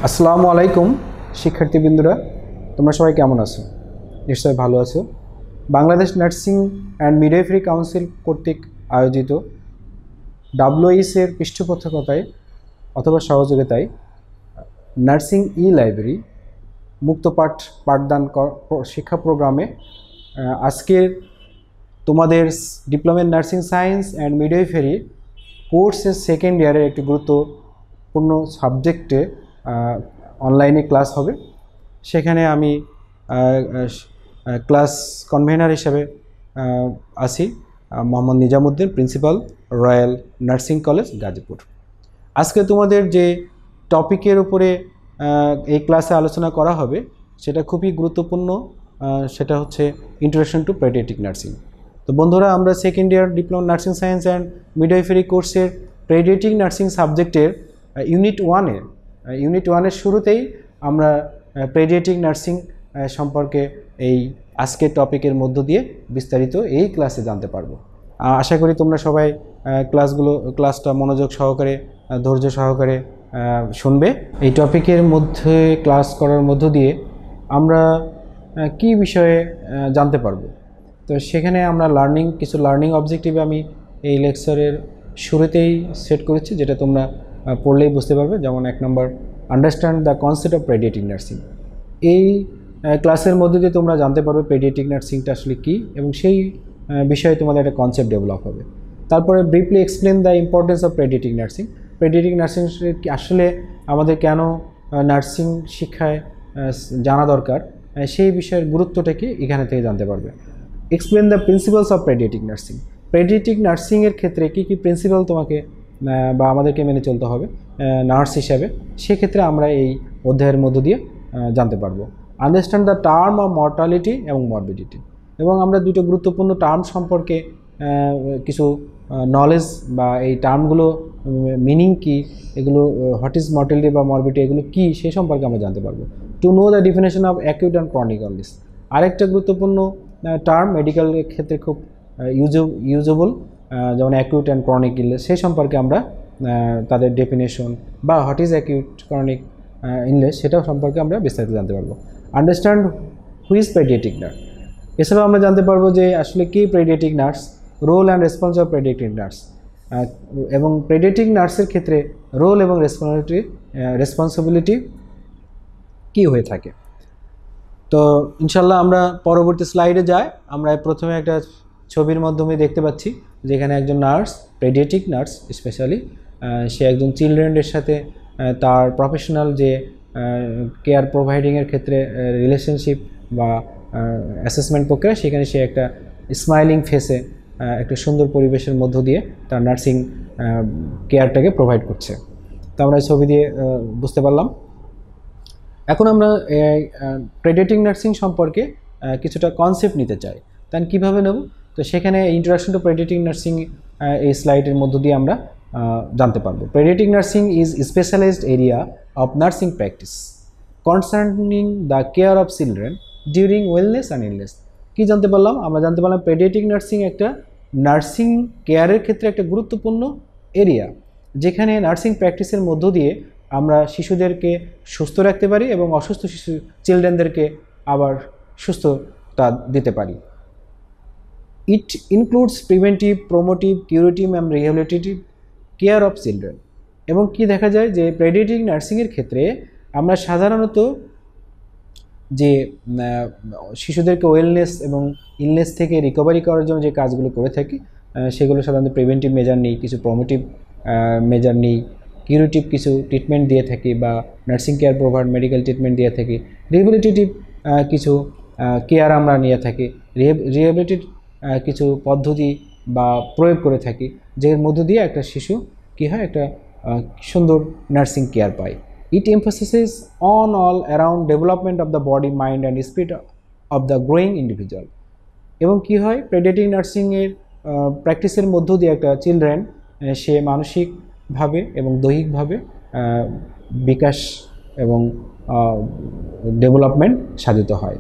আসসালামু আলাইকুম শিক্ষার্থীবৃন্দরা, তোমরা সবাই কেমন আছো? নিশ্চয়ই ভালো আছো। Bangladesh nursing and midwifery council কর্তৃক আয়োজিত ডাব্লিউএইচের পৃষ্ঠপোষকতায় অথবা সহযোগিতায় নার্সিং লাইব্রেরি মুক্ত পাঠদান শিক্ষা প্রোগ্রামে আজকের তোমাদের diploma in nursing science and midwifery কোর্সের সেকেন্ড ইয়ারের একটি গুরুত্বপূর্ণ সাবজেক্টে অনলাইনে ক্লাস হবে। সেখানে আমি ক্লাস কনভেনার হিসেবে আছি Mohammad Nizamuddin, principal, royal nursing college, Gazipur. আজকে তোমাদের যে টপিকের উপরে এই ক্লাসে আলোচনা করা হবে সেটা খুবই গুরুত্বপূর্ণ, সেটা হচ্ছে ইন্ট্রোডাকশন টু পেডিয়াট্রিক নার্সিং। তো বন্ধুরা, আমরা second year diploma nursing science and midwifery কোর্সের পেডিয়াট্রিক নার্সিং সাবজেক্টের ইউনিট ওয়ানের শুরুতেই আমরা পেডিয়াট্রিক নার্সিং সম্পর্কে এই আজকের টপিকের মধ্য দিয়ে বিস্তারিত এই ক্লাসে জানতে পারবো। আশা করি তোমরা সবাই ক্লাসটা মনোযোগ সহকারে, ধৈর্য সহকারে শুনবে। এই টপিকের মধ্যে ক্লাস করার মধ্য দিয়ে আমরা কি বিষয়ে জানতে পারবো, তো সেখানে আমরা কিছু লার্নিং অবজেক্টিভ আমি এই লেকচারের শুরুতেই সেট করেছি, যেটা তোমরা পড়লেই বুঝতে পারবে। যেমন 1 নম্বর, understand the concept of pediatric nursing. এই ক্লাসের মধ্যে দিয়ে তোমরা জানতে পারবে পেডিয়াট্রিক নার্সিংটা আসলে কী, এবং সেই বিষয়ে তোমাদের একটা কনসেপ্ট ডেভেলপ হবে। তারপরে briefly explain the importance of pediatric nursing. Paediatric nursing আসলে আমাদের কেন নার্সিং শিক্ষায় জানা দরকার, সেই বিষয়ের গুরুত্বটা কি এখানে থেকে জানতে পারবে। Explain the principles of pediatric nursing. Pediatric নার্সিংয়ের ক্ষেত্রে কী কী প্রিন্সিপাল তোমাকে বা আমাদেরকে মেনে চলতে হবে নার্স হিসাবে, সেক্ষেত্রে আমরা এই অধ্যায়ের মধ্য দিয়ে জানতে পারবো। Understand the term of mortality এবং মরবিডিটি। এবং আমরা দুটো গুরুত্বপূর্ণ টার্ম সম্পর্কে কিছু নলেজ বা এই টার্মগুলো মিনিং কি, এগুলো হোয়াট ইজ মর্টালিটি বা মরবিডিটি, এগুলো কী সেই সম্পর্কে আমরা জানতে পারবো। To know the definition of acute and chronic illness. আরেকটা গুরুত্বপূর্ণ টার্ম মেডিকেল ক্ষেত্রে খুব ইউজেবল, যেমন অ্যাকিউট অ্যান্ড ক্রনিক ইলনেস, সেই সম্পর্কে আমরা তাদের ডেফিনেশন বা what is acute chronic illness সেটাও সম্পর্কে আমরা বিস্তারিত জানতে পারবো। Understand who is pediatric nurse. এছাড়াও আমরা জানতে পারবো যে আসলে কি pediatric nurse, role and response of paediatric nurse, এবং পেডিয়াট্রিক নার্সের ক্ষেত্রে রোল এবং রেসপন্সিবিলিটি কী হয়ে থাকে। তো ইনশাল্লাহ আমরা পরবর্তী স্লাইডে যাই। আমরা প্রথমে একটা ছবির মাধ্যমে দেখতে পাচ্ছি যেখানে একজন নার্স, পেডিয়াট্রিক নার্স স্পেশালি, সে একজন চিলড্রেনের সাথে তার প্রফেশনাল যে কেয়ার প্রোভাইডিংয়ের ক্ষেত্রে রিলেশনশিপ বা অ্যাসেসমেন্ট প্রক্রিয়া, সেখানে সে একটা স্মাইলিং ফেসে একটা সুন্দর পরিবেশের মধ্য দিয়ে তার নার্সিং কেয়ারটাকে প্রোভাইড করছে। তো আমরা এই ছবি দিয়ে বুঝতে পারলাম। এখন আমরা পেডিয়াট্রিক নার্সিং সম্পর্কে কিছুটা কনসেপ্ট নিতে চাই, তাই কীভাবে নেব? তো সেখানে ইন্ট্রোডাকশন টু পেডিয়াট্রিক নার্সিং এই স্লাইডের মধ্য দিয়ে আমরা জানতে পারবো। Paediatric nursing is specialised area of nursing practice concerning the care of children during wellness and illness. কী জানতে পারলাম? আমরা জানতে পারলাম পেডিয়াট্রিক নার্সিং একটা নার্সিং কেয়ারের ক্ষেত্রে একটা গুরুত্বপূর্ণ এরিয়া, যেখানে নার্সিং প্র্যাকটিসের মধ্য দিয়ে আমরা শিশুদেরকে সুস্থ রাখতে পারি এবং অসুস্থ চিলড্রেনদেরকে আবার সুস্থতা দিতে পারি। It includes preventive, promotive, curative and rehabilitative care of children. এবং কি দেখা যায় যে পেডিয়াট্রিক নার্সিংয়ের ক্ষেত্রে আমরা সাধারণত যে শিশুদেরকে ওয়েলনেস এবং ইলনেস থেকে রিকভারি করার জন্য যে কাজগুলো করে থাকি, সেগুলো সাধারণত প্রিভেন্টিভ মেজার নেই, কিছু প্রোমোটিভ মেজার নেই, কিউরেটিভ কিছু ট্রিটমেন্ট দিয়ে থাকি বা nursing care provide medical treatment দিয়ে থাকি, রিহ্যাবিলিটেটিভ কিছু কেয়ার আমরা নিয়ে থাকি, রিহ্যাবিলিটেটিভ কিছু পদ্ধতি বা প্রয়োগ করে থাকি, যের মধ্য দিয়ে একটা শিশু কী হয়, একটা সুন্দর নার্সিং কেয়ার পায়। It emphasises on all around development of the body, mind and spirit of the growing individual. এবং কী হয়, পেডিয়াট্রিক নার্সিংয়ের প্র্যাকটিসের মধ্য দিয়ে একটা চিলড্রেন সে মানসিকভাবে এবং দৈহিকভাবে বিকাশ এবং ডেভেলপমেন্ট সাধিত হয়।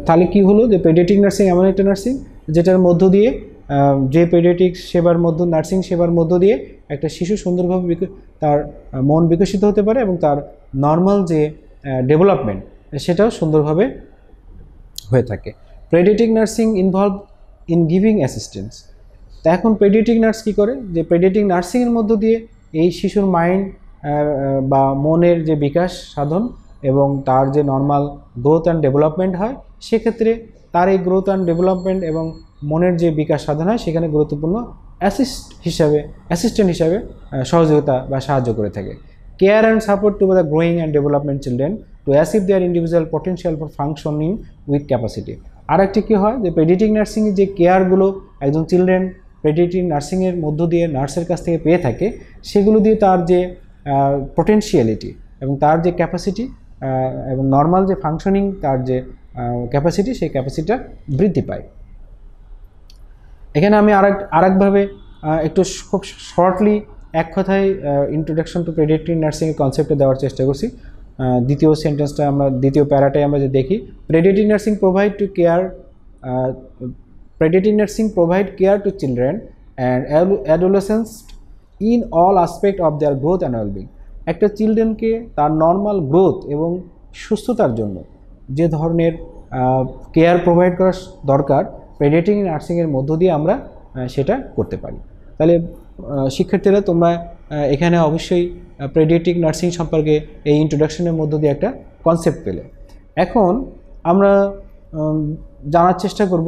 তাহলে কী হলো যে পেডিয়াট্রিক নার্সিং এমন একটা নার্সিং যেটার মধ্য দিয়ে যে পেডিয়াট্রিক সেবার মধ্য নার্সিং সেবার মধ্য দিয়ে একটা শিশু সুন্দরভাবে তার মন বিকশিত হতে পারে এবং তার নর্মাল যে ডেভেলপমেন্ট সেটাও সুন্দরভাবে হয়ে থাকে। Paediatric nursing involve in giving assistance. তা এখন পেডিয়াট্রিক নার্স কী করে, যে পেডিয়াট্রিক নার্সিংয়ের মধ্য দিয়ে এই শিশুর মাইন্ড বা মনের যে বিকাশ সাধন এবং তার যে নর্মাল গ্রোথ অ্যান্ড ডেভেলপমেন্ট হয়, সেক্ষেত্রে তার এই গ্রোথ অ্যান্ড ডেভেলপমেন্ট এবং মনের যে বিকাশ সাধন হয় সেখানে গুরুত্বপূর্ণ অ্যাসিস্ট্যান্ট হিসাবে সহযোগিতা বা সাহায্য করে থাকে। Care and support to the growing and development children to achieve their individual potential for functioning with capacity. আর একটি কী হয়, যে পেডিয়াট্রিক নার্সিংয়ে যে কেয়ারগুলো একজন চিলড্রেন পেডিয়াট্রিক নার্সিংয়ের মধ্য দিয়ে নার্সের কাছ থেকে পেয়ে থাকে, সেগুলো দিয়ে তার যে পোটেনশিয়ালিটি এবং তার যে ক্যাপাসিটি এবং নর্মাল যে ফাংশনিং তার যে ক্যাপাসিটি, সেই ক্যাপাসিটিটা বৃদ্ধি পায়। এখানে আমি আরেকভাবে একটু খুব শর্টলি এক কথায় ইন্ট্রোডাকশন টু পেডিয়াট্রিক নার্সিংয়ের কনসেপ্টে দেওয়ার চেষ্টা করছি। দ্বিতীয় সেন্টেন্সটা আমরা, দ্বিতীয় প্যারাটায় আমরা যে দেখি, paediatric nursing provide care to children and adolescents in all aspect of their growth and wellbeing. একটা চিলড্রেনকে তার নর্মাল গ্রোথ এবং সুস্থতার জন্য যে ধরনের কেয়ার প্রোভাইড করা দরকার, পেডিয়াট্রিক নার্সিংয়ের মধ্য দিয়ে আমরা সেটা করতে পারি। তাহলে শিক্ষার্থীরা, তোমরা এখানে অবশ্যই পেডিয়াট্রিক নার্সিং সম্পর্কে এই ইন্ট্রোডাকশনের মধ্য দিয়ে একটা কনসেপ্ট পেলে। এখন আমরা জানার চেষ্টা করব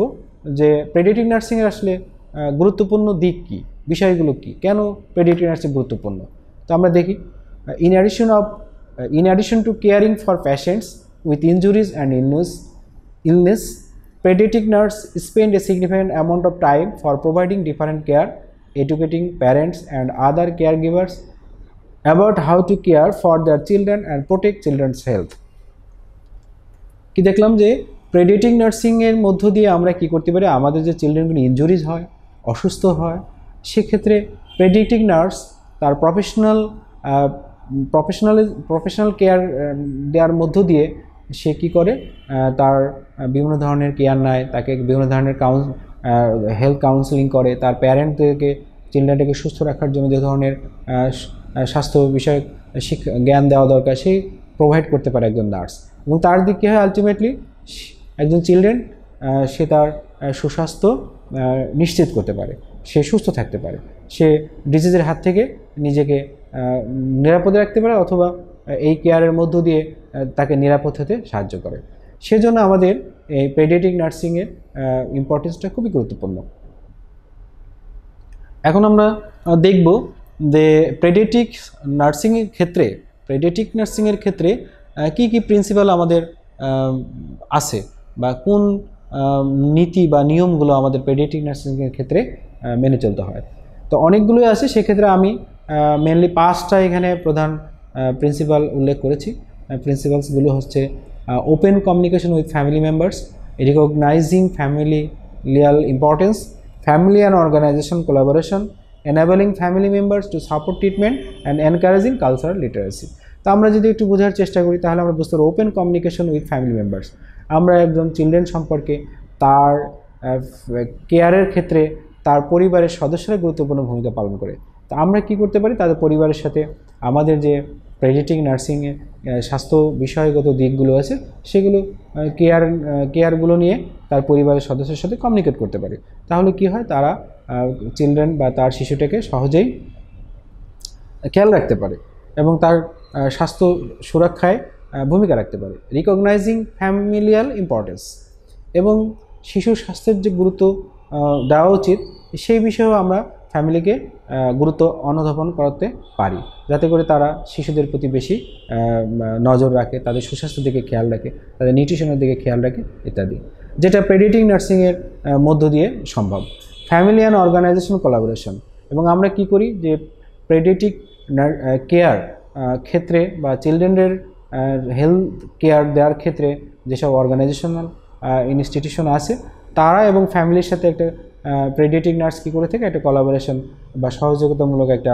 যে পেডিয়াট্রিক নার্সিংয়ের আসলে গুরুত্বপূর্ণ দিক কী, বিষয়গুলো কী, কেন পেডিয়াট্রিক নার্সিং গুরুত্বপূর্ণ। তো আমরা দেখি, in addition to caring for patients with injuries and illness, pediatric nurse spend a significant amount of time for providing different care, educating parents and other caregivers about how to care for their children and protect children's health. কি দেখলাম যে paediatric নার্সিংয়ের মধ্য দিয়ে আমরা কি করতে পারি, আমাদের যে চিলড্রেনগুলো ইনজুরিজ হয়, অসুস্থ হয়, সেক্ষেত্রে পেডিয়াট্রিক নার্স তার প্রফেশনাল কেয়ার দেওয়ার মধ্য দিয়ে সে কী করে, তার বিভিন্ন ধরনের কেয়ার নেয়, তাকে বিভিন্ন ধরনের হেলথ কাউন্সেলিং করে, তার প্যারেন্টদেরকে চিলড্রেনটাকে সুস্থ রাখার জন্য যে ধরনের স্বাস্থ্য বিষয়ক জ্ঞান দেওয়া দরকার সেই প্রোভাইড করতে পারে একজন নার্স। এবং তার দিক কী হয়, আলটিমেটলি একজন চিলড্রেন সে তার সুস্বাস্থ্য নিশ্চিত করতে পারে, সে সুস্থ থাকতে পারে, সে ডিজিজের হাত থেকে নিজেকে নিরাপদে রাখতে পারে, অথবা এই কেয়ারের মধ্য দিয়ে তাকে নিরাপদ হতে সাহায্য করে। সেজন্য আমাদের এই পেডিয়াট্রিক নার্সিংয়ের ইম্পর্টেন্সটা খুবই গুরুত্বপূর্ণ। এখন আমরা দেখব যে পেডিয়াট্রিক নার্সিংয়ের ক্ষেত্রে কি কি প্রিন্সিপাল আমাদের আছে, বা কোন নীতি বা নিয়মগুলো আমাদের পেডিয়াট্রিক নার্সিংয়ের ক্ষেত্রে মেনে চলতে হয়। তো অনেকগুলোই আছে, সেক্ষেত্রে আমি মেনলি 5টা এখানে প্রধান প্রিন্সিপাল উল্লেখ করেছি। প্রিন্সিপালসগুলো হচ্ছে open communication with family members, recognizing familial importance, family and organization collaboration, enabling family members to support treatment and encouraging cultural literacy। তো আমরা যদি একটু বোঝার চেষ্টা করি তাহলে আমরা বুঝতে পারবো open communication with family members. আমরা একজন চিলড্রেন সম্পর্কে তার কেয়ারের ক্ষেত্রে তার পরিবারের সদস্যরা গুরুত্বপূর্ণ ভূমিকা পালন করে। তো আমরা কি করতে পারি, তাদের পরিবারের সাথে আমাদের যে পেডিয়াট্রিক নার্সিংয়ে স্বাস্থ্য বিষয়গত দিকগুলো আছে সেগুলো কেয়ারগুলো নিয়ে তার পরিবারের সদস্যের সাথে কমিউনিকেট করতে পারে। তাহলে কি হয়, তারা চিলড্রেন বা তার শিশুটাকে সহজেই খেয়াল রাখতে পারে এবং তার স্বাস্থ্য সুরক্ষায় ভূমিকা রাখতে পারে। রিকগনাইজিং ফ্যামিলিয়াল ইম্পর্টেন্স, এবং শিশুর স্বাস্থ্যের যে গুরুত্ব দেওয়া উচিত সেই বিষয়েও আমরা ফ্যামিলিকে গুরুত্ব অনুধাবন করতে পারি, যাতে করে তারা শিশুদের প্রতি বেশি নজর রাখে, তাদের সুস্বাস্থ্যের দিকে খেয়াল রাখে, তাদের নিউট্রিশনের দিকে খেয়াল রাখে ইত্যাদি, যেটা পেডিয়াট্রিক নার্সিংয়ের মধ্য দিয়ে সম্ভব। ফ্যামিলি অ্যান্ড অর্গানাইজেশন কোলাবোরেশন, এবং আমরা কি করি যে পেডিয়াট্রিক কেয়ার ক্ষেত্রে বা চিলড্রেনের হেলথ কেয়ার দেওয়ার ক্ষেত্রে যেসব অর্গানাইজেশনাল ইনস্টিটিউশন আছে তারা এবং ফ্যামিলির সাথে একটা পেডিয়াট্রিক নার্স কী করে থাকে, একটা কোলাবোরেশন বা সহযোগিতামূলক একটা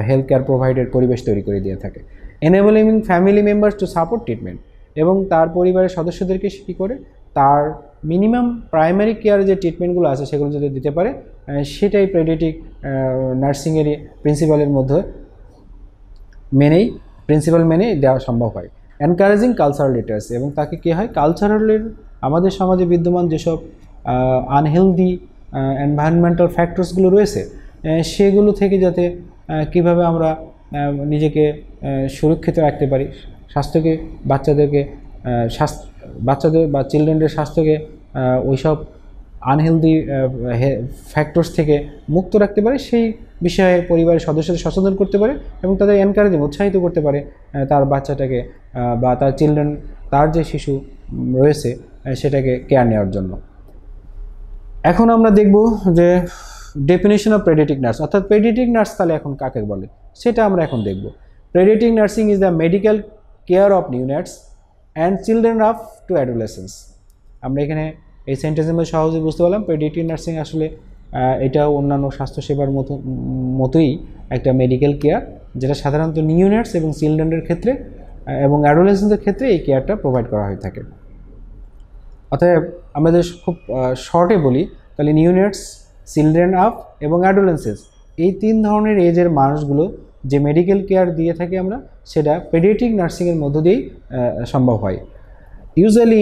হেলথ কেয়ার প্রোভাইডের পরিবেশ তৈরি করে দিয়ে থাকে। Enabling family members to support treatment, এবং তার পরিবারের সদস্যদেরকে কী করে তার মিনিমাম প্রাইমারি কেয়ার যে ট্রিটমেন্টগুলো আছে সেগুলো যদি দিতে পারে, সেটাই পেডিয়াট্রিক নার্সিংয়েরই প্রিন্সিপালের মধ্যে প্রিন্সিপাল মেনেই দেওয়া সম্ভব হয়। এনকারেজিং কালচারাল লিটারেসি, এবং তাকে কী হয়, কালচারালের আমাদের সমাজে বিদ্যমান যেসব আনহেলদি এনভায়রনমেন্টাল ফ্যাক্টরসগুলো রয়েছে, সেগুলো থেকে যাতে কিভাবে আমরা নিজেকে সুরক্ষিত রাখতে পারি, স্বাস্থ্যকে বাচ্চাদের বা চিলড্রেনদের স্বাস্থ্যকে ওইসব আনহেলদি ফ্যাক্টরস থেকে মুক্ত রাখতে পারে, সেই বিষয়ে পরিবারের সদস্যদের সচেতন করতে পারে এবং তাদের এনকারেজিং উৎসাহিত করতে পারে তার বাচ্চাটাকে বা তার চিলড্রেন, তার যে শিশু রয়েছে সেটাকে কেয়ার নেওয়ার জন্য। এখন আমরা দেখব যে ডেফিনেশন অফ পেডিয়াট্রিক নার্স, অর্থাৎ পেডিয়াট্রিক নার্স তাহলে এখন কাকে বলে সেটা আমরা এখন দেখব। Paediatric nursing is the medical care of neonates and children up to adolescence. আমরা এখানে এই সেন্টেন্সের মধ্যে সহজে বুঝতে পারলাম পেডিয়াট্রিক নার্সিং আসলে এটা অন্যান্য স্বাস্থ্যসেবার মতোই একটা মেডিকেল কেয়ার, যেটা সাধারণত নিউনেটস এবং চিলড্রেনের ক্ষেত্রে এবং অ্যাডোলেসেন্সের ক্ষেত্রে এই কেয়ারটা প্রোভাইড করা হয়ে থাকে। অতএব আমরা যদি খুব শর্টে বলি তাহলে নিউনেটস, চিলড্রেন আপ এবং অ্যাডোলেসেন্স, এই 3 ধরনের এজের মানুষগুলো যে মেডিকেল কেয়ার দিয়ে থাকি আমরা, সেটা পেডিয়াট্রিক নার্সিংয়ের মধ্য দিয়েই সম্ভব হয়। Usually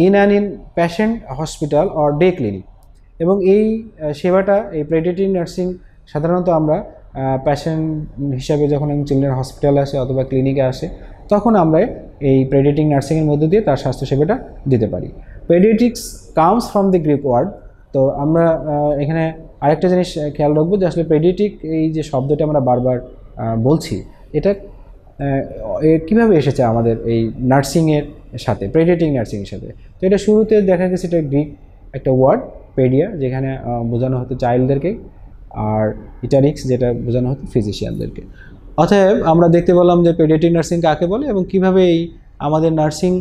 in patient hospital or day clinic, এবং এই সেবাটা, এই পেডিয়াট্রিক নার্সিং সাধারণত আমরা পেশেন্ট হিসাবে যখন চিলড্রেন হসপিটালে আসে অথবা ক্লিনিকে আসে, তখন আমরা এই পেডিয়াট্রিক নার্সিংয়ের মধ্য দিয়ে তার স্বাস্থ্যসেবাটা দিতে পারি। Pediatrics comes from the Greek word. তো আমরা এখানে আরেকটা জিনিস খেয়াল রাখবো যে আসলে পেডিয়াট্রিক এই যে শব্দটা আমরা বারবার বলছি, এটা কীভাবে এসেছে আমাদের এই নার্সিংয়ের সাথে, পেডিয়াট্রিক নার্সিংয়ের সাথে। তো এটা শুরুতে দেখা গেছে এটা গ্রিক একটা ওয়ার্ড পেডিয়া, যেখানে বোঝানো হতো চাইল্ডদেরকে, আর ইটারিক্স যেটা বোঝানো হতো ফিজিশিয়ানদেরকে। অতএব আমরা দেখতে পেলাম যে পেডিয়াট্রিক নার্সিং কাকে বলে এবং কীভাবে এই আমাদের নার্সিং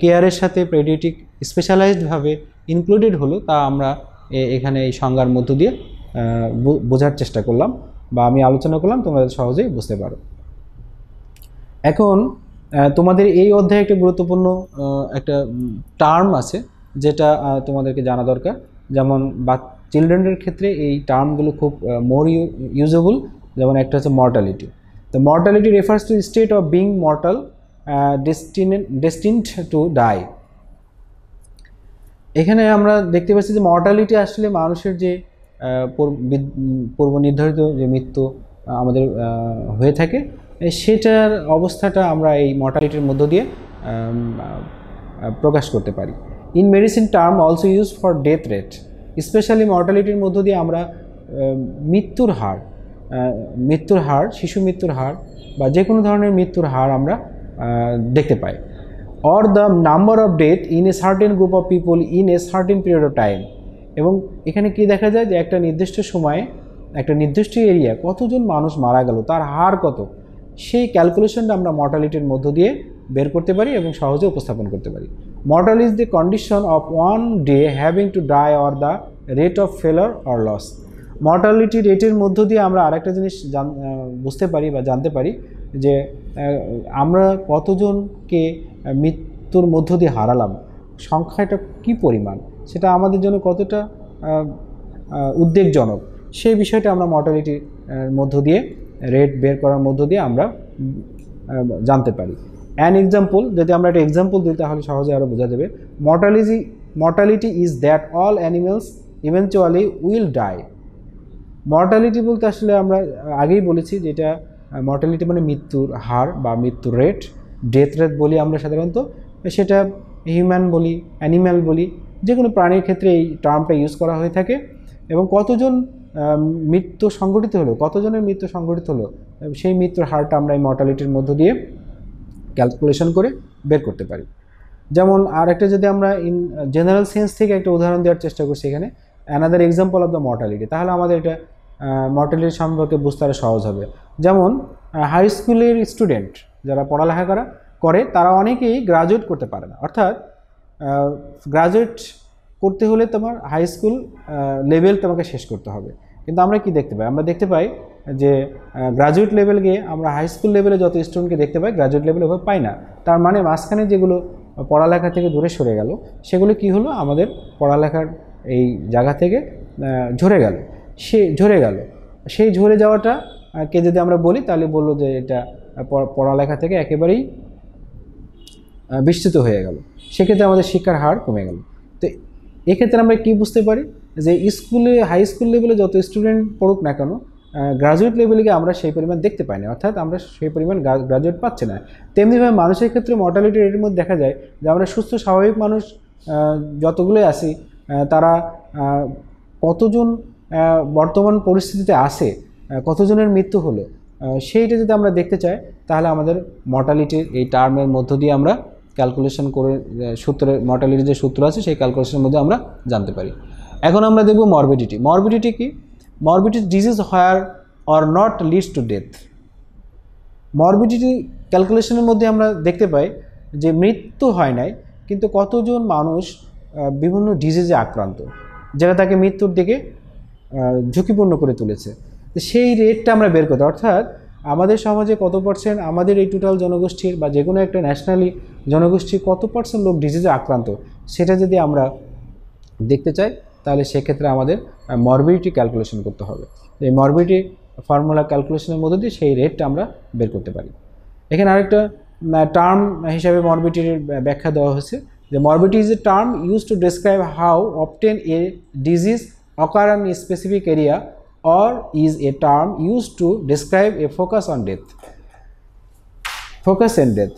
কেয়ারের সাথে পেডিয়াট্রিক স্পেশালাইজডভাবে ইনক্লুডেড হলো, তা আমরা এখানে এই সংজ্ঞার মধ্য দিয়ে বোঝার চেষ্টা করলাম বা আমি আলোচনা করলাম, তোমরা সহজেই বুঝতে পারো। এখন তোমাদের এই অধ্যায়ে একটা গুরুত্বপূর্ণ একটা টার্ম আছে যেটা তোমাদেরকে জানা দরকার। যেমন চিলড্রেনের ক্ষেত্রে এই টার্মগুলো খুব মোর ইউজেবল। যেমন একটা হচ্ছে মর্টালিটি। তো mortality refers to state of being mortal destined to die. এখানে আমরা দেখতে পাচ্ছি যে মর্টালিটি আসলে মানুষের যে পূর্ব নির্ধারিত যে মৃত্যু আমাদের হয়ে থাকে, সেটার অবস্থাটা আমরা এই মর্টালিটির মধ্য দিয়ে প্রকাশ করতে পারি। In medicine term also use for death rate, specially মর্টালিটির মধ্য দিয়ে আমরা মৃত্যুর হার, শিশু মৃত্যুর হার বা যে কোনো ধরনের মৃত্যুর হার আমরা দেখতে পাই। Or the number of death in a certain group of people in a certain period of time. এবং এখানে কি দেখা যায় যে একটা নির্দিষ্ট সময়ে একটা নির্দিষ্ট এরিয়া কতজন মানুষ মারা গেল, তার হার কত, সেই ক্যালকুলেশনটা আমরা মর্টালিটির মধ্য দিয়ে বের করতে পারি এবং সহজে উপস্থাপন করতে পারি। Mortal is the condition of one day having to die or the rate of failure or loss. Mortality রেটের মধ্য দিয়ে আমরা আরেকটা জিনিস বুঝতে পারি বা জানতে পারি যে আমরা কতজনকে মৃত্যুর মধ্য দিয়ে হারালাম, সংখ্যাটা কি পরিমাণ, সেটা আমাদের জন্য কতটা উদ্বেগজনক, সেই বিষয়টা আমরা মর্টালিটির মধ্য দিয়ে, রেট বের করার মধ্য দিয়ে আমরা জানতে পারি। অ্যান এক্সাম্পল, যদি আমরা একটা এক্সাম্পল দিই তাহলে সহজে আরও বোঝা যাবে। Mortality is that all animals eventually will die. Mortality বলতে আসলে আমরা আগেই বলেছি যেটা মর্টালিটি মানে মৃত্যুর হার বা মৃত্যুর রেট, ডেথ রেট বলি আমরা সাধারণত, সেটা হিউম্যান বলি, অ্যানিম্যাল বলি, যে কোনো প্রাণীর ক্ষেত্রে এই টার্মটা ইউজ করা হয়ে থাকে। এবং কতজন মৃত্যু সংঘটিত হলো, কতজনের মৃত্যু সংঘটিত হলো, সেই মৃত্যুর হারটা আমরা এই মর্টালিটির মধ্য দিয়ে ক্যালকুলেশন করে বের করতে পারি। যেমন আর একটা যদি আমরা ইন জেনারেল সেন্স থেকে একটা উদাহরণ দেওয়ার চেষ্টা করছি এখানে, another example of the mortality, তাহলে আমাদের এটা মর্টালিটি সম্পর্কে বুঝতে আরও সহজ হবে। যেমন হাই স্কুলের স্টুডেন্ট যারা পড়ালেখা করে তারা অনেকেই গ্রাজুয়েট করতে পারে না, অর্থাৎ গ্রাজুয়েট করতে হলে তোমার হাই স্কুল লেভেল তোমাকে শেষ করতে হবে। কিন্তু আমরা কি দেখতে পাই, আমরা দেখতে পাই যে গ্রাজুয়েট লেভেল গিয়ে আমরা হাই স্কুল লেভেলে যত স্টুডেন্টকে দেখতে পাই, গ্রাজুয়েট লেভেলে ওভাবে পাই না। তার মানে মাঝখানে যেগুলো পড়ালেখা থেকে দূরে সরে গেল, সেগুলো কি হলো, আমাদের পড়ালেখার এই জায়গা থেকে ঝরে গেল। সেই ঝরে যাওয়াটা কে যদি আমরা বলি তাহলে বললো যে এটা পড়ালেখা থেকে একেবারেই বিস্তৃত হয়ে গেল, সেক্ষেত্রে আমাদের শিক্ষার হার কমে গেল। তো এক্ষেত্রে আমরা কি বুঝতে পারি যে স্কুলে, হাই স্কুল লেভেলে যত স্টুডেন্ট পড়ুক না কেন, গ্রাজুয়েট লেভেলে আমরা সেই পরিমাণ দেখতে পাই না, অর্থাৎ আমরা সেই পরিমাণ গ্রাজুয়েট পাচ্ছি না। তেমনিভাবে মানুষের ক্ষেত্রে মর্টালিটি রেটের মধ্যে দেখা যায় যে আমরা সুস্থ স্বাভাবিক মানুষ যতগুলোই আছি, তারা কতজন বর্তমান পরিস্থিতিতে আসে, কতজনের মৃত্যু হলো, সেইটা যদি আমরা দেখতে চাই তাহলে আমাদের মর্টালিটির এই টার্মের মধ্য দিয়ে আমরা ক্যালকুলেশন করে সূত্রের, মর্টালিটির যে সূত্র আছে সেই ক্যালকুলেশনের মধ্যে আমরা জানতে পারি। এখন আমরা দেখব মরবিডিটি। মরবিডিটি কি? Morbidity disease whether or not leads to death. Morbidity ক্যালকুলেশনের মধ্যে আমরা দেখতে পাই যে মৃত্যু হয় নাই, কিন্তু কতজন মানুষ বিভিন্ন ডিজিজে আক্রান্ত, যেটা তাকে মৃত্যুর দিকে ঝুঁকিপূর্ণ করে তুলেছে। তো সেই রেটটা আমরা বের করতে, অর্থাৎ আমাদের সমাজে কত পার্সেন্ট, আমাদের এই টোটাল জনগোষ্ঠীর বা যে কোনো একটা ন্যাশনালি জনগোষ্ঠীর কত পার্সেন্ট লোক ডিজিজে আক্রান্ত, সেটা যদি আমরা দেখতে চাই তাহলে সেক্ষেত্রে আমাদের মরবিডিটি ক্যালকুলেশন করতে হবে। এই মরবিডিটি ফর্মুলা ক্যালকুলেশনের মধ্যে দিয়ে সেই রেটটা আমরা বের করতে পারি। এখানে আরেকটা টার্ম হিসাবে মরবিডিটির ব্যাখ্যা দেওয়া হয়েছে যে morbidity is a term use to describe how often A disease ochre in a specific area or is a term used to describe a focus on death. Focus on death.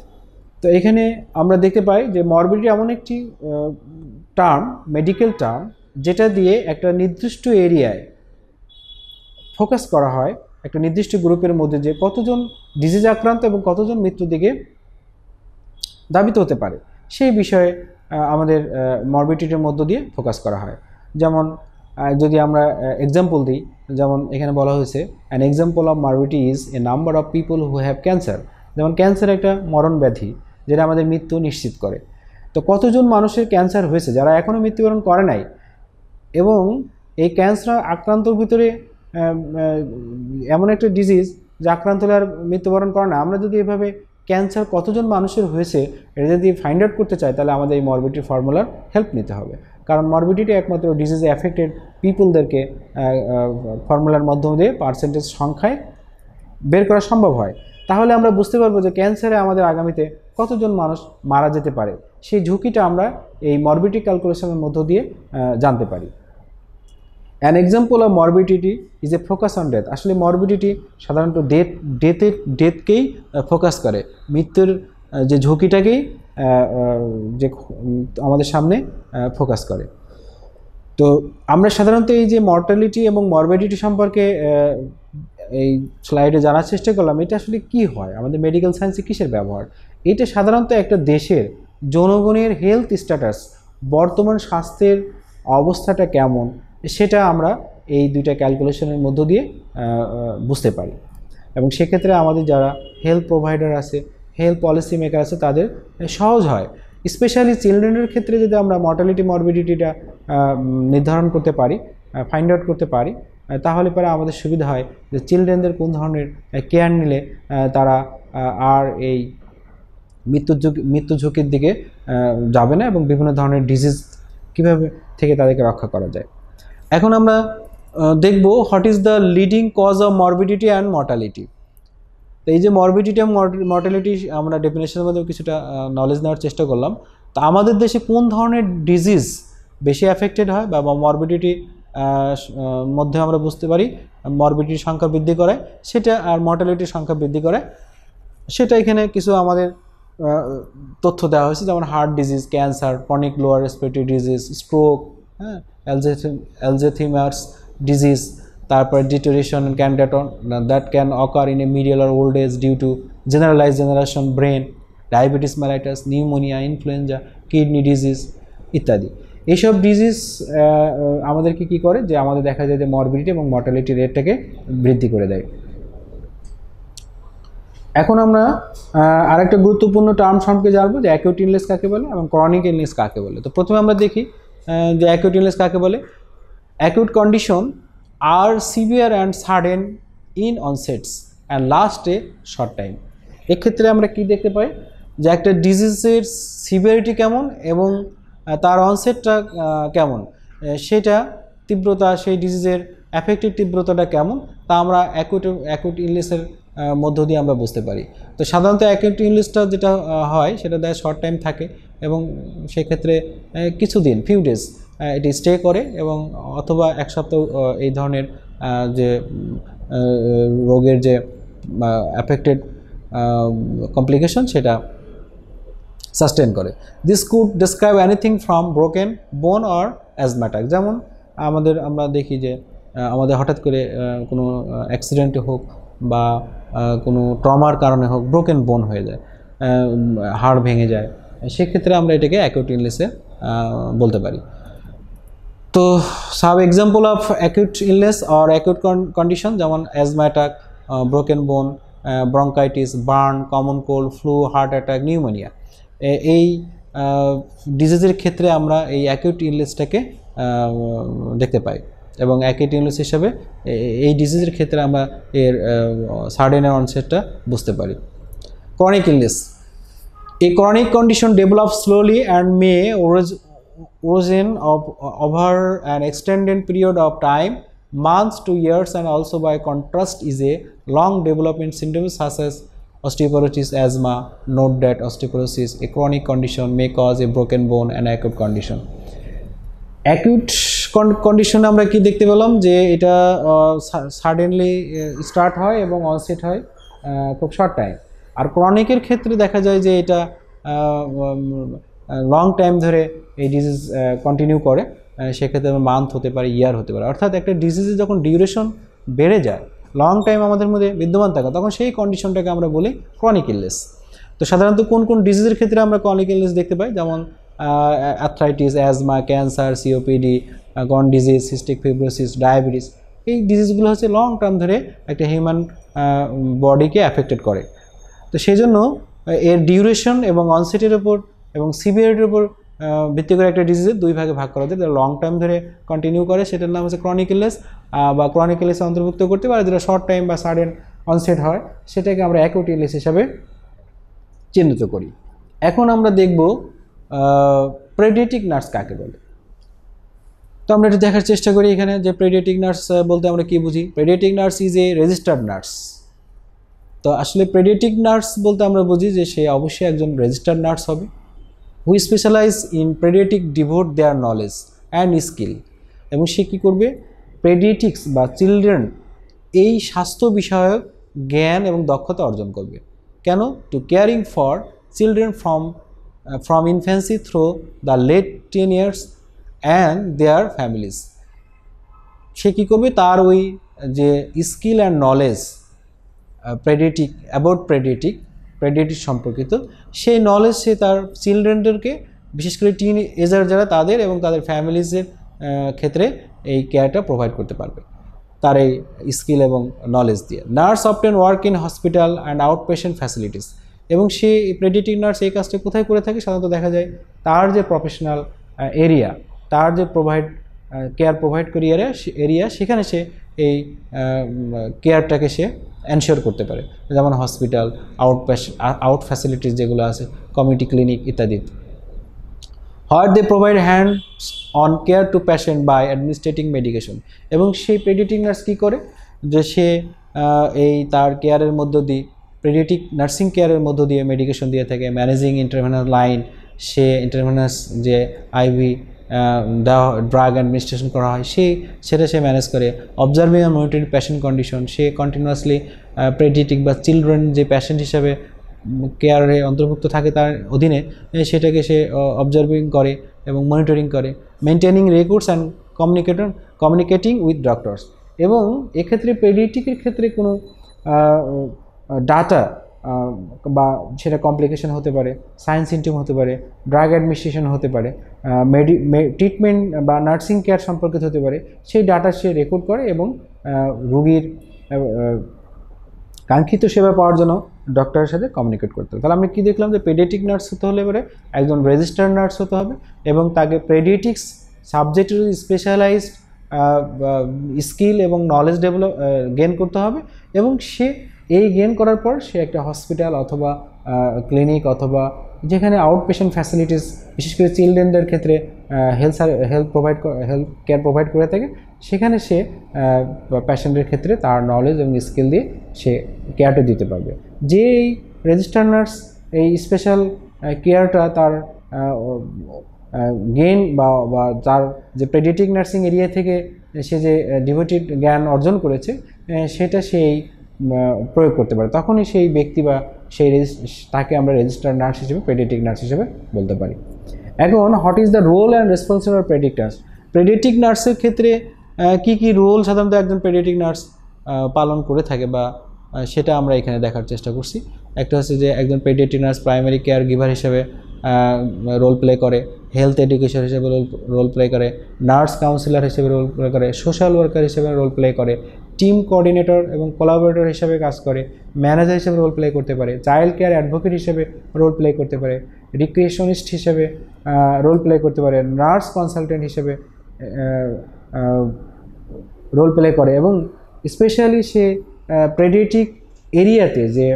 তো এখানে আমরা দেখতে পাই যে মরবিডিটি এমন একটি term, medical term, যেটা দিয়ে একটা নির্দিষ্ট এরিয়ায় ফোকাস করা হয়, একটা নির্দিষ্ট গ্রুপের মধ্যে যে কতজন ডিজিজ আক্রান্ত এবং কতজন মৃত্যুর দিকে ধাবিত হতে পারে, সেই বিষয়ে আমাদের মরবিডিটির মধ্য দিয়ে ফোকাস করা হয়। যেমন যদি আমরা এক্সাম্পল দিই, যেমন এখানে বলা হয়েছে an example of morbidity is a number of people who have cancer. যেমন ক্যান্সার একটা মরণ ব্যাধি যেটা আমাদের মৃত্যু নিশ্চিত করে। তো কতজন মানুষের ক্যান্সার হয়েছে যারা এখনও মৃত্যুবরণ করে নাই, এবং এই ক্যান্সার আক্রান্তর ভিতরে এমন একটা ডিজিজ যে আক্রান্ত হলে আর মৃত্যুবরণ করে না। আমরা যদি এভাবে ক্যান্সার কতজন মানুষের হয়েছে এটা যদি ফাইন্ড আউট করতে চাই তাহলে আমাদের এই মরবিডিটি ফর্মুলার হেল্প নিতে হবে, কারণ মরবিডিটি একমাত্র ডিজিজে অ্যাফেক্টেড পিপলদেরকে ফর্মুলার মাধ্যম দিয়ে পার্সেন্টেজ সংখ্যায় বের করা সম্ভব হয়। তাহলে আমরা বুঝতে পারবো যে ক্যান্সারে আমাদের আগামীতে কতজন মানুষ মারা যেতে পারে, সেই ঝুঁকিটা আমরা এই মরবিডিটি ক্যালকুলেশনের মধ্য দিয়ে জানতে পারি। An example of morbidity is a focus on death. আসলে মরবিডিটি সাধারণত ডেথকেই ফোকাস করে, মৃত্যুর যে ঝুঁকিটাকেই যে আমাদের সামনে ফোকাস করে। তো আমরা সাধারণত এই যে মর্টালিটি এবং মরবিডিটি সম্পর্কে এই স্লাইডে জানার চেষ্টা করলাম, এটা আসলে কি হয়, আমাদের মেডিকেল সায়েন্সে কিসের ব্যবহার। এটা সাধারণত একটা দেশের জনগণের হেলথ স্ট্যাটাস, বর্তমান স্বাস্থ্যের অবস্থাটা কেমন, সেটা আমরা এই দুইটা ক্যালকুলেশনের মধ্য দিয়ে বুঝতে পারি। এবং সেক্ষেত্রে আমাদের যারা হেলথ প্রোভাইডার আছে, হেলথ পলিসি মেকার আছে, তাদের সহজ হয়। স্পেশালি চিলড্রেনের ক্ষেত্রে যদি আমরা মর্টালিটি মরবিডিটিটা নির্ধারণ করতে পারি, ফাইন্ড আউট করতে পারি, তাহলে পরে আমাদের সুবিধা হয় যে চিলড্রেনদের কোন ধরনের কেয়ার নিলে তারা আর এই মৃত্যু ঝুঁকির দিকে যাবে না, এবং বিভিন্ন ধরনের ডিজিজ কীভাবে থেকে তাদেরকে রক্ষা করা যায়। এখন আমরা দেখব what is the leading cause of morbidity and mortality. তো এই যে মরবিডিটি এবং মর্টালিটি আমরা ডেফিনেশনের মধ্যে কিছুটা নলেজ নেওয়ার চেষ্টা করলাম। তো আমাদের দেশে কোন ধরনের ডিজিজ বেশি অ্যাফেক্টেড হয় বা মরবিডিটি মধ্যে আমরা বুঝতে পারি মরবিডিটির সংখ্যা বৃদ্ধি করে সেটা, আর মর্টালিটির সংখ্যা বৃদ্ধি করে সেটা এখানে কিছু আমাদের তথ্য দেওয়া হয়েছে, যেমন heart disease, cancer, chronic lower respiratory disease, stroke, হ্যাঁ, অ্যালজেইমার্স ডিজিজ, তারপরে deterioration condition that can occur in a medial or old age due to generalize generation brain, diabetes mellitus, pneumonia, influenza, kidney disease ইত্যাদি। এইসব disease আমাদেরকে কী করে, যে আমাদের দেখা যায় যে মরবিডিটি এবং মর্টালিটি রেটটাকে বৃদ্ধি করে দেয়। এখন আমরা আরেকটা গুরুত্বপূর্ণ টার্ম সম্পর্কে জানবো যে অ্যাকিউট ইলনেস কাকে বলে এবং ক্রনিক ইলনেস কাকে বলে। তো প্রথমে আমরা দেখি যে অ্যাকিউট ইলনেস কাকে বলে। Acute condition are severe and sudden in onsets and last a short time. এক্ষেত্রে আমরা কি দেখতে পাই যে একটা ডিজিজের সিভিয়ারিটি কেমন এবং তার অনসেটটা কেমন, সেটা তীব্রতা, সেই ডিজিজের অ্যাফেক্টেড তীব্রতাটা কেমন, তা আমরা অ্যাকুট ইলনেসের মধ্য দিয়ে আমরা বুঝতে পারি। তো সাধারণত অ্যাকুট ইলনেসটা যেটা হয় সেটা দেয় শর্ট টাইম থাকে এবং সেক্ষেত্রে কিছুদিন, ফিউ ডেজ এটি স্টে করে এবং অথবা এক সপ্তাহ এই ধরনের যে রোগের যে অ্যাফেক্টেড কমপ্লিকেশন সেটা সাস্টেন করে। This could describe anything from broken বোন অর অ্যাজমাটাক। যেমন আমরা দেখি যে আমাদের হঠাৎ করে কোনো অ্যাক্সিডেন্টে হোক বা কোনো ট্রমার কারণে হোক ব্রোকেন বোন হয়ে যায়, হাড় ভেঙে যায়, সেক্ষেত্রে আমরা এটাকে অ্যাকিউট ইলনেসে বলতে পারি। তো sub example of acute illness or acute condition যেমন অ্যাজমা অ্যাটাক, ব্রোকেন বোন, bronchitis, burn, common cold, flu, heart attack, pneumonia, এই ডিজিজের ক্ষেত্রে আমরা এই অ্যাকিউট ইলনেসটাকে দেখতে পাই এবং অ্যাকিউট ইলনেস হিসাবে এই ডিজিজের ক্ষেত্রে আমরা এর সাডেন অনসেটটা বুঝতে পারি। Chronic illness, a chronic condition develops slowly and may worsen over an extended period of time, months to years, and also by contrast is a long development symptoms such as osteoporosis, asthma. Note that osteoporosis, a chronic condition, may cause a broken bone and acute condition. Acute কন্ডিশনে আমরা কি দেখতে পেলাম যে এটা suddenly start হয় এবং onset হয় খুব শর্ট টাইম। আর ক্রনিকের ক্ষেত্রে দেখা যায় যে এটা লং টাইম ধরে এই ডিজিজ কন্টিনিউ করে, সেক্ষেত্রে মান্থ হতে পারে, ইয়ার হতে পারে। অর্থাৎ একটা ডিজিজের যখন ডিউরেশন বেড়ে যায়, লং টাইম আমাদের মধ্যে বিদ্যমান থাকে, তখন সেই কন্ডিশনটাকে আমরা বলি ক্রনিক ইলনেস। তো সাধারণত কোন কোন ডিজিজের ক্ষেত্রে আমরা ক্রনিক ইলনেস দেখতে পাই, যেমন আর্থ্রাইটিস, অ্যাজমা, ক্যান্সার, সিওপিডি, গন ডিজিজ, সিস্টিক ফিব্রোসিস, ডায়াবেটিস, এই ডিজিজগুলো হচ্ছে লং টার্ম ধরে একটা হিউম্যান বডিকে অ্যাফেক্টেড করে। তো সেই জন্য এর ডিউরেশন এবং অনসেটের উপর এবং সিভিয়ারিটির উপর ভিত্তি করে একটা ডিজিজের দুই ভাগে ভাগ করা যায়। যেটা লং টাইম ধরে কন্টিনিউ করে সেটার নাম হচ্ছে ক্রনিক ইলনেস, বা ক্রনিক ইলনেসে অন্তর্ভুক্ত করতে পারে যেটা শর্ট টাইম বা সাডেন অনসেট হয়, সেটাকে আমরা অ্যাকিউট ইলনেস হিসাবে চিহ্নিত করি। এখন আমরা দেখব পেডিয়াট্রিক নার্স কাকে বলে। তো আমরা এটা দেখার চেষ্টা করি এখানে যে পেডিয়াট্রিক নার্স বলতে আমরা কি বুঝি। Paediatric nurse is a registered nurse. তো আসলে পেডিয়াট্রিক নার্স বলতে আমরা বুঝি যে সে অবশ্যই একজন রেজিস্টার্ড নার্স হবে, who specialise in paediatric, devote their knowledge and skill. এবং সে কী করবে, পেডিয়াট্রিক্স বা চিলড্রেন এই স্বাস্থ্য বিষয়ক জ্ঞান এবং দক্ষতা অর্জন করবে। কেন? To caring for children from infancy through the late 10 years and their families. সে কী করবে, তার ওই যে skill and knowledge paediatric, about paediatric সম্পর্কিত, সেই নলেজ সে তার চিলড্রেনদেরকে, বিশেষ করে টিন এজার যারা তাদের এবং তাদের ফ্যামিলিজের ক্ষেত্রে এই কেয়ারটা প্রোভাইড করতে পারবে তার এই স্কিল এবং নলেজ দিয়ে। Nurse often work in hospital and out patient facilities. এবং সে পেডিয়াট্রিক নার্স এই কাজটা কোথায় করে থাকে? সাধারণত দেখা যায় তার যে প্রফেশনাল এরিয়া, তার যে কেয়ার প্রোভাইড করি এরিয়া, সেখানে সে এই কেয়ারটাকে সে এনশিওর করতে পারে, যেমন হসপিটাল, আউট ফ্যাসিলিটিস যেগুলো আছে, কমিউনিটি ক্লিনিক ইত্যাদি। Where they provide hands on care to patient by administering medication. এবং সেই পেডিয়াট্রিক নার্স কী করে, যে সে এই তার কেয়ারের মধ্য দিয়ে, পেডিয়াট্রিক নার্সিং কেয়ারের মধ্য দিয়ে মেডিকেশন দিয়ে থাকে, ম্যানেজিং ইন্টারভেনাস লাইন, সে ইন্টারভেনাস যে আইভি দেওয়া ড্রাগ অ্যাডমিনিস্ট্রেশন করা হয় সেটা সে ম্যানেজ করে। Observing and monitoring patient condition, say continuously paediatric বা চিলড্রেন যে পেশেন্ট হিসাবে কেয়ারে অন্তর্ভুক্ত থাকে তার অধীনে সেটাকে সে অবজার্ভিং করে এবং মনিটরিং করে। Maintaining records and communicating with doctors. এবং এক্ষেত্রে পেডিয়াট্রিকের ক্ষেত্রে কোনো ডাটা বা সেটা কমপ্লিকেশন হতে পারে, সাইন সিমটম হতে পারে, ড্রাগ অ্যাডমিনিস্ট্রেশন হতে পারে, ট্রিটমেন্ট বা নার্সিং কেয়ার সম্পর্কিত হতে পারে, সেই ডাটা সে রেকর্ড করে এবং রোগীর কাঙ্ক্ষিত সেবা পাওয়ার জন্য ডক্টরের সাথে কমিউনিকেট করতে হবে। তাহলে আমরা কী দেখলাম, যে পেডিয়াট্রিক নার্স হতে হলে এবারে একজন রেজিস্টার্ড নার্স হতে হবে এবং তাকে পেডিয়াট্রিক্স সাবজেক্টের স্পেশালাইজড স্কিল এবং নলেজ গেইন করতে হবে, এবং সে এই গেইন করার পর সে একটা হসপিটাল অথবা ক্লিনিক অথবা যেখানে আউট পেশেন্ট ফ্যাসিলিটিস, বিশেষ করে চিলড্রেনদের ক্ষেত্রে হেলথ কেয়ার প্রোভাইড করে থাকে, সেখানে সে পেশেন্টের ক্ষেত্রে তার নলেজ এবং স্কিল দিয়ে সে কেয়ারটা দিতে পারবে। যে এই রেজিস্টার নার্স এই স্পেশাল কেয়ারটা তার গেইন বা তার যে পেডিয়াট্রিক নার্সিং এরিয়া থেকে সে যে ডিভোটেড জ্ঞান অর্জন করেছে সেটা সেই প্রয়োগ করতে পারে, তখনই সেই ব্যক্তি বা তাকে আমরা রেজিস্টার্ড নার্স হিসেবে, পেডিয়াট্রিক নার্স হিসেবে বলতে পারি। এখন what is the role and responsibility of paediatric nurse? Pediatric নার্সের ক্ষেত্রে কি রোল সাধারণত একজন পেডিয়াট্রিক নার্স পালন করে থাকে বা সেটা আমরা এখানে দেখার চেষ্টা করছি। একটা হচ্ছে যে একজন paediatric nurse primary care giver হিসেবে রোল প্লে করে, হেলথ এডুকেশন হিসেবে রোল প্লে করে, নার্স কাউন্সিলর হিসেবে রোল প্লে করে, সোশ্যাল ওয়ার্কার হিসেবে রোল প্লে করে, টিম কোঅর্ডিনেটর এবং কোলাবোরেটর হিসেবে কাজ করে, ম্যানেজার হিসেবে রোল প্লে করতে পারে, চাইল্ড কেয়ার অ্যাডভোকেট হিসেবে রোল প্লে করতে পারে, রিক্রিয়েশনিস্ট হিসেবে রোল প্লে করতে পারে, নার্স কনসালটেন্ট হিসেবে রোল প্লে করে, এবং স্পেশালি সে পেডিয়াট্রিক এরিয়াতে যে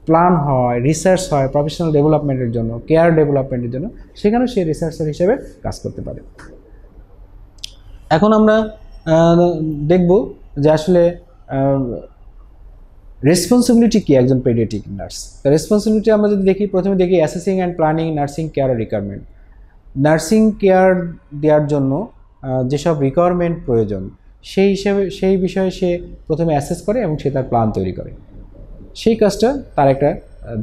প্ল্যান হয়, রিসার্চ হয় প্রফেশনাল ডেভেলপমেন্টের জন্য, কেয়ার ডেভেলপমেন্টের জন্য, সেখানেও সে রিসার্চার হিসেবে কাজ করতে পারে। এখন আমরা দেখব যে আসলে রেসপন্সিবিলিটি কি একজন পেডিয়াট্রিক নার্স। রেসপন্সিবিলিটি আমরা যদি দেখি, প্রথমে দেখি assessing and planning nursing care requirement. Nursing care দেওয়ার জন্য যেসব রিকোয়ারমেন্ট প্রয়োজন সেই বিষয়ে সে প্রথমে অ্যাসেস করে এবং সে তার প্ল্যান তৈরি করে। সেই কাজটা তার একটা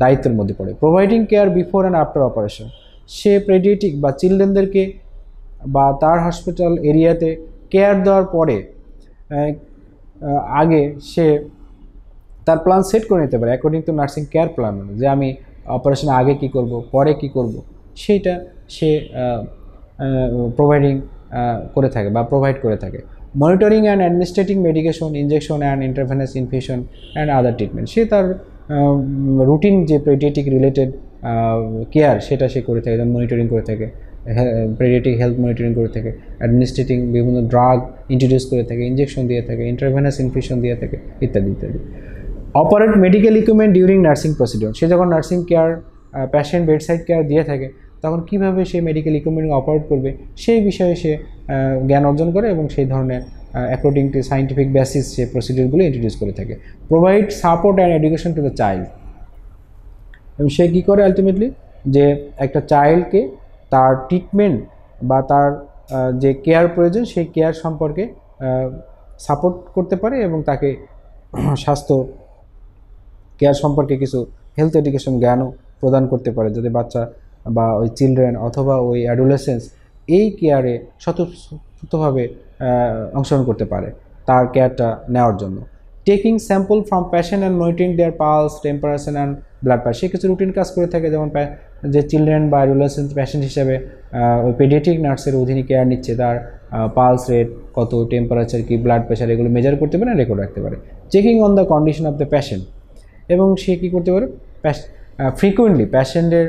দায়িত্বের মধ্যে পড়ে। Providing care before and after operation, say paediatric বা চিলড্রেনদেরকে বা তার হসপিটাল এরিয়াতে কেয়ার দেওয়ার পরে আগে সে তার প্ল্যান সেট করে নিতে পারে according to nursing care plan, যে আমি অপারেশনের আগে কি করব, পরে কি করব, সেইটা সে করে থাকে বা প্রোভাইড করে থাকে। Monitoring and administering medication, injection and intravenous infusion and other treatment, সে তার রুটিন যে পেডিয়াট্রিক রিলেটেড কেয়ার সেটা সে করে থাকে, যেমন মনিটরিং করে থাকে, পেডিয়াট্রিক হেলথ মনিটরিং করে থাকে, অ্যাডমিনিস্ট্রেটিং বিভিন্ন ড্রাগ ইন্ট্রোডিউস করে থাকে, ইনজেকশন দিয়ে থাকে, ইন্টারভেনাস ইনফিউশন দিয়ে থাকে, ইত্যাদি ইত্যাদি। Operate medical equipment during nursing procedure, সে যখন nursing care patient bedside care দিয়ে থাকে তখন কীভাবে সে মেডিকেল ইকুইপমেন্ট অপারেট করবে সেই বিষয়ে সে জ্ঞান অর্জন করে এবং সেই ধরনের অ্যাকর্ডিং টু সায়েন্টিফিক বেসিস সে প্রসিডিওরগুলো ইন্ট্রোডিউস করে থাকে। Provide support and education to the child, এবং সে কী করে আলটিমেটলি যে একটা চাইল্ডকে তার ট্রিটমেন্ট বা তার যে কেয়ার প্রয়োজন সেই কেয়ার সম্পর্কে সাপোর্ট করতে পারে এবং তাকে স্বাস্থ্য কেয়ার সম্পর্কে কিছু হেলথ এডুকেশন জ্ঞানও প্রদান করতে পারে, যাতে বাচ্চা বা ওই চিলড্রেন অথবা ওই অ্যাডোলেসেন্স এই কেয়ারে স্বতঃস্ফূর্তভাবে অংশগ্রহণ করতে পারে তার কেয়ারটা নেওয়ার জন্য। Taking sample from patient and monitoring their pulse, temperature and blood pressure, সে কিছু রুটিন কাজ করে থাকে, যেমন যে চিলড্রেন বা অ্যাডোলেসেন্স পেশেন্ট হিসেবে ওই পেডিয়াট্রিক নার্সের অধীনে কেয়ার নিচ্ছে, তার পালস রেট কত, টেম্পারেচার কি, ব্লাড প্রেশার, এগুলো মেজার করতে পারে, রেকর্ড রাখতে পারে। Checking on the condition of the patient, এবং সে কী করতে পারে ফ্রিকুয়েন্টলি পেশেন্টের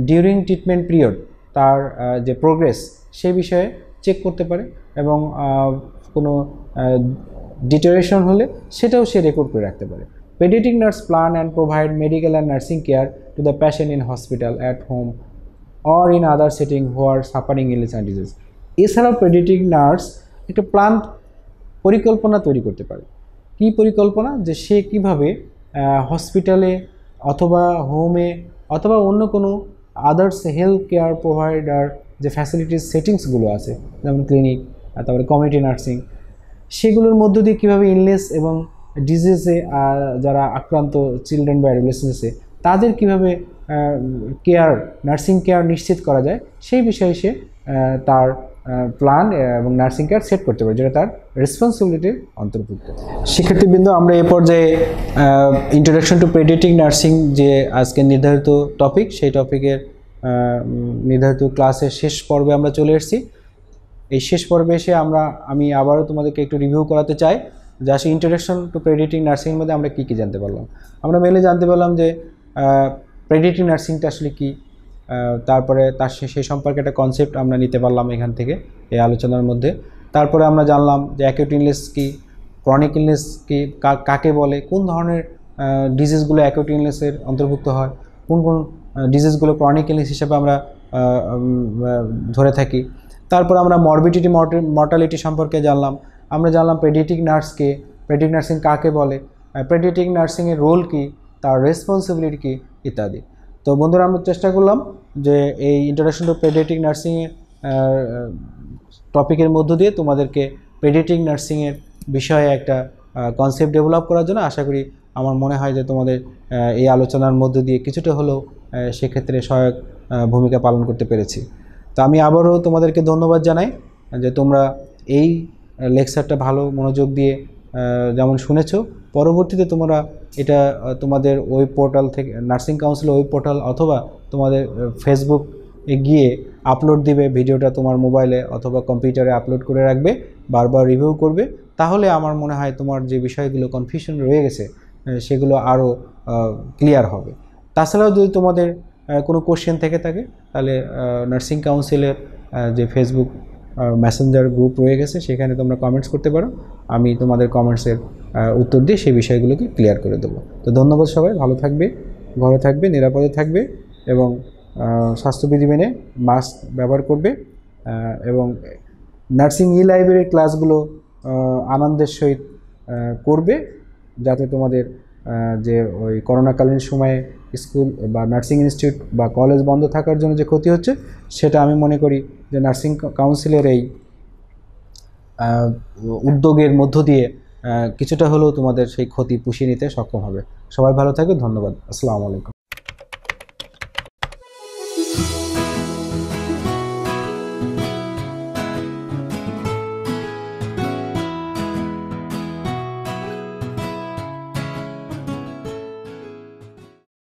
ডিউরিং ট্রিটমেন্ট পিরিয়ড তার যে প্রোগ্রেস সেই বিষয়ে চেক করতে পারে, এবং কোনো ডিটোরেশন হলে সেটাও সে রেকর্ড করে রাখতে পারে। Paediatric nurse plan and provide medical and nursing care to the patient in hospital, at home or in other setting who are suffering illness and disease. এছাড়াও পেডিয়াট্রিক নার্স একটা প্ল্যান পরিকল্পনা তৈরি করতে পারে। কী পরিকল্পনা? যে সে কীভাবে হসপিটালে অথবা হোমে অথবা অন্য কোনো আদার্স হেলথ কেয়ার প্রোভাইডার যে ফ্যাসিলিটিস সেটিংসগুলো আছে, যেমন ক্লিনিক, তারপরে কমিউনিটি নার্সিং, সেগুলোর মধ্য দিয়ে কীভাবে ইলনেস এবং ডিজিজে যারা আক্রান্ত চিলড্রেন বা অ্যাডোলেসেন্সে তাদের কীভাবে কেয়ার, নার্সিং কেয়ার নিশ্চিত করা যায় সেই বিষয়ে সে তার প্ল্যান এবং নার্সিং কেয়ার সেট করতে পারে, যেটা তার রেসপন্সিবিলিটির অন্তর্ভুক্ত। শিক্ষার্থীবৃন্দ, আমরা এ পর্যায়ে ইন্ট্রোডাকশন টু পেডিয়াট্রিক নার্সিং যে আজকে নির্ধারিত টপিক, সেই টপিকের নির্ধারিত ক্লাসের শেষ পর্বে আমরা চলে এসেছি। এই শেষ পর্বে এসে আমি আবারও তোমাদেরকে একটু রিভিউ করাতে চাই যে আসলে ইন্ট্রোডাকশন টু পেডিয়াট্রিক নার্সিংয়ের মধ্যে আমরা কী কী জানতে পারলাম। আমরা মেনলি জানতে পারলাম যে পেডিয়াট্রিক নার্সিংটা আসলে কী, তারপরে তার সেই সম্পর্কে একটা কনসেপ্ট আমরা নিতে পারলাম এখান থেকে এই আলোচনার মধ্যে। তারপরে আমরা জানলাম যে অ্যাকিউট ইলনেস কী, ক্রনিক ইলনেস কী, কাকে বলে, কোন ধরনের ডিজিজগুলো অ্যাকিউট ইলনেসের অন্তর্ভুক্ত হয়, কোন কোন ডিজিজগুলো ক্রনিক ইলনেস হিসেবে আমরা ধরে থাকি। তারপর আমরা মরবিডিটি মর্টালিটি সম্পর্কে জানলাম। আমরা জানলাম পেডিয়াট্রিক নার্সকে, পেডিয়াট্রিক নার্সিং কাকে বলে, পেডিয়াট্রিক নার্সিংয়ের রোল কী, তার রেসপন্সিবিলিটি কী ইত্যাদি। তো বন্ধুরা, আমরা চেষ্টা করলাম যে এই ইন্ট্রোডাকশন টু পেডিয়াট্রিক নার্সিংয়ের টপিকের মধ্য দিয়ে তোমাদেরকে পেডিয়াট্রিক নার্সিংয়ের বিষয়ে একটা কনসেপ্ট ডেভেলপ করার জন্য। আশা করি, আমার মনে হয় যে তোমাদের এই আলোচনার মধ্য দিয়ে কিছুটা হলেও সেক্ষেত্রে সহায়ক ভূমিকা পালন করতে পেরেছি। তো আমি আবারও তোমাদেরকে ধন্যবাদ জানাই যে তোমরা এই লেকচারটা ভালো মনোযোগ দিয়ে যেমন শুনেছো, পরবর্তীতে তোমরা এটা তোমাদের ওয়েব পোর্টাল থেকে, নার্সিং কাউন্সিল ওয়েব পোর্টাল অথবা তোমাদের ফেসবুকে গিয়ে আপলোড দিবে ভিডিওটা, তোমার মোবাইলে অথবা কম্পিউটারে আপলোড করে রাখবে, বারবার রিভিউ করবে। তাহলে আমার মনে হয় তোমার যে বিষয়গুলো কনফিউশন রয়ে গেছে সেগুলো আরও ক্লিয়ার হবে। তাছাড়াও যদি তোমাদের কোনো কোশ্চেন থেকে থাকে, তাহলে নার্সিং কাউন্সিলের যে ফেসবুক মেসেঞ্জার গ্রুপ রয়ে গেছে, সেখানে তোমরা কমেন্টস করতে পারো। আমি তোমাদের কমেন্টসের উত্তর দিয়ে সেই বিষয়গুলোকে ক্লিয়ার করে দেবো। তো ধন্যবাদ সবাই, ভালো থাকবে, ঘরে থাকবে, নিরাপদে থাকবে এবং স্বাস্থ্যবিধি মেনে মাস্ক ব্যবহার করবে এবং নার্সিং লাইব্রেরির ক্লাসগুলো আনন্দের সহিত করবে, যাতে তোমাদের যে ওই করোনাকালীন সময়ে স্কুল বা নার্সিং ইনস্টিটিউট বা কলেজ বন্ধ থাকার জন্য যে ক্ষতি হচ্ছে, সেটা আমি মনে করি যে নার্সিং কাউন্সিলের এই উদ্যোগের মধ্য দিয়ে কিছুটা হলেও তোমাদের সেই ক্ষতি পুষিয়ে নিতে সক্ষম হবে। সবাই ভালো থাকবে, ধন্যবাদ, আসসালামু আলাইকুম।